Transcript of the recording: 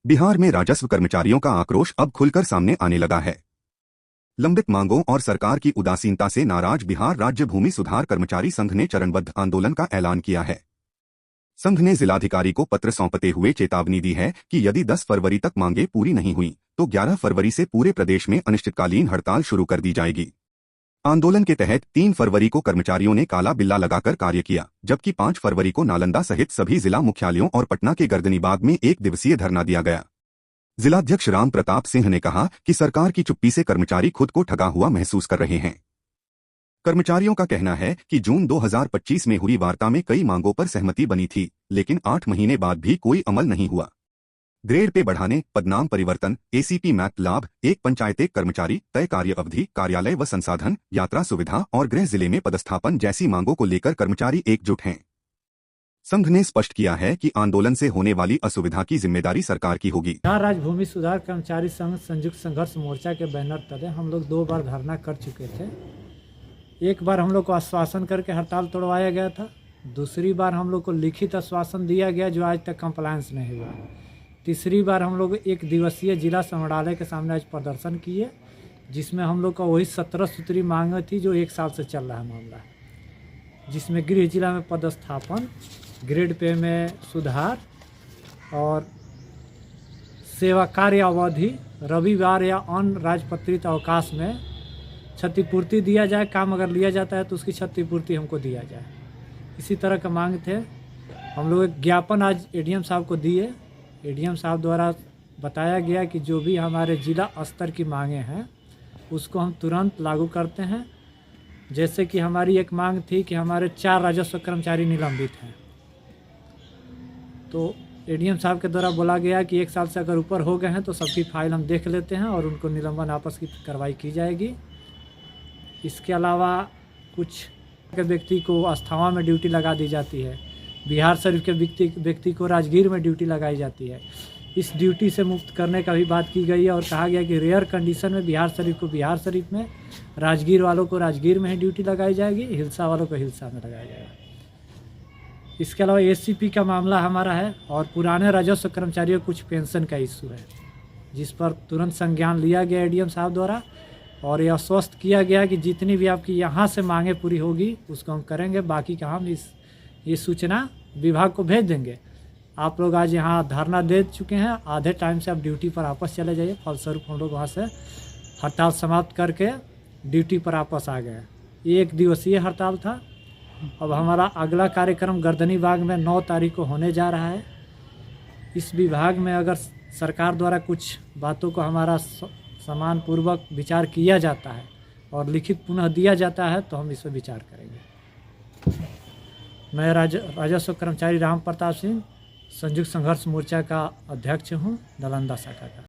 बिहार में राजस्व कर्मचारियों का आक्रोश अब खुलकर सामने आने लगा है। लंबित मांगों और सरकार की उदासीनता से नाराज बिहार राज्य भूमि सुधार कर्मचारी संघ ने चरणबद्ध आंदोलन का ऐलान किया है। संघ ने जिलाधिकारी को पत्र सौंपते हुए चेतावनी दी है कि यदि 10 फरवरी तक मांगें पूरी नहीं हुई तो 11 फरवरी से पूरे प्रदेश में अनिश्चितकालीन हड़ताल शुरू कर दी जाएगी। आंदोलन के तहत 3 फरवरी को कर्मचारियों ने काला बिल्ला लगाकर कार्य किया, जबकि 5 फरवरी को नालंदा सहित सभी जिला मुख्यालयों और पटना के गर्दनी बाग में 1 दिवसीय धरना दिया गया। जिलाध्यक्ष राम प्रताप सिंह ने कहा कि सरकार की चुप्पी से कर्मचारी खुद को ठगा हुआ महसूस कर रहे हैं। कर्मचारियों का कहना है कि जून 2025 में हुई वार्ता में कई मांगों पर सहमति बनी थी, लेकिन 8 महीने बाद भी कोई अमल नहीं हुआ। ग्रेड पे बढ़ाने, पदनाम परिवर्तन, एसीपी मैथ लाभ, एक पंचायत कर्मचारी, तय कार्य अवधि, कार्यालय व संसाधन, यात्रा सुविधा और गृह जिले में पदस्थापन जैसी मांगों को लेकर कर्मचारी एकजुट हैं। संघ ने स्पष्ट किया है कि आंदोलन से होने वाली असुविधा की जिम्मेदारी सरकार की होगी। बिहार राज्य भूमि सुधार कर्मचारी संघ संयुक्त संघर्ष मोर्चा के बैनर तले हम लोग 2 बार धरना कर चुके थे। एक बार हम लोग को आश्वासन करके हड़ताल तोड़वाया गया था, दूसरी बार हम लोग को लिखित आश्वासन दिया गया जो आज तक कंप्लायंस नहीं हुआ। तीसरी बार हम लोग 1 दिवसीय जिला संग्रहालय के सामने आज प्रदर्शन किए, जिसमें हम लोग का वही 17 सूत्री मांग थी जो 1 साल से चल रहा है मामला, जिसमें गृह जिला में पदस्थापन, ग्रेड पे में सुधार और सेवा कार्य अवधि, रविवार या अन्य राजपत्रित अवकाश में क्षतिपूर्ति दिया जाए। काम अगर लिया जाता है तो उसकी क्षतिपूर्ति हमको दिया जाए। इसी तरह का मांग थे। हम लोग एक ज्ञापन आज एडीएम साहब को दिए। एडीएम साहब द्वारा बताया गया कि जो भी हमारे जिला स्तर की मांगें हैं उसको हम तुरंत लागू करते हैं। जैसे कि हमारी एक मांग थी कि हमारे 4 राजस्व कर्मचारी निलंबित हैं, तो एडीएम साहब के द्वारा बोला गया कि 1 साल से अगर ऊपर हो गए हैं तो सबकी फाइल हम देख लेते हैं और उनको निलंबन आपस की कार्रवाई की जाएगी। इसके अलावा कुछ व्यक्ति को अस्थावा में ड्यूटी लगा दी जाती है, बिहार शरीफ के व्यक्ति को राजगीर में ड्यूटी लगाई जाती है। इस ड्यूटी से मुक्त करने का भी बात की गई है और कहा गया कि रेयर कंडीशन में बिहार शरीफ को बिहार शरीफ में, राजगीर वालों को राजगीर में ही ड्यूटी लगाई जाएगी, हिलसा वालों को हिलसा में लगाया जाएगा। इसके अलावा एसीपी का मामला हमारा है और पुराने राजस्व कर्मचारियों को कुछ पेंशन का इशू है, जिस पर तुरंत संज्ञान लिया गया एडीएम साहब द्वारा और यह आश्वस्त किया गया कि जितनी भी आपकी यहाँ से मांगें पूरी होगी उसको हम करेंगे, बाकी का हम ये सूचना विभाग को भेज देंगे। आप लोग आज यहाँ धरना दे चुके हैं, आधे टाइम से आप ड्यूटी पर वापस चले जाइए। फलस्वरूप हम लोग वहाँ से हड़ताल समाप्त करके ड्यूटी पर वापस आ गए। 1 दिवसीय हड़ताल था। अब हमारा अगला कार्यक्रम गर्दनी बाग में 9 तारीख को होने जा रहा है। इस विभाग में अगर सरकार द्वारा कुछ बातों को हमारा सम्मानपूर्वक विचार किया जाता है और लिखित पुनः दिया जाता है तो हम इस पर विचार करेंगे। मैं राजस्व कर्मचारी राम प्रताप सिंह संयुक्त संघर्ष मोर्चा का अध्यक्ष हूँ, नालंदा शाखा का।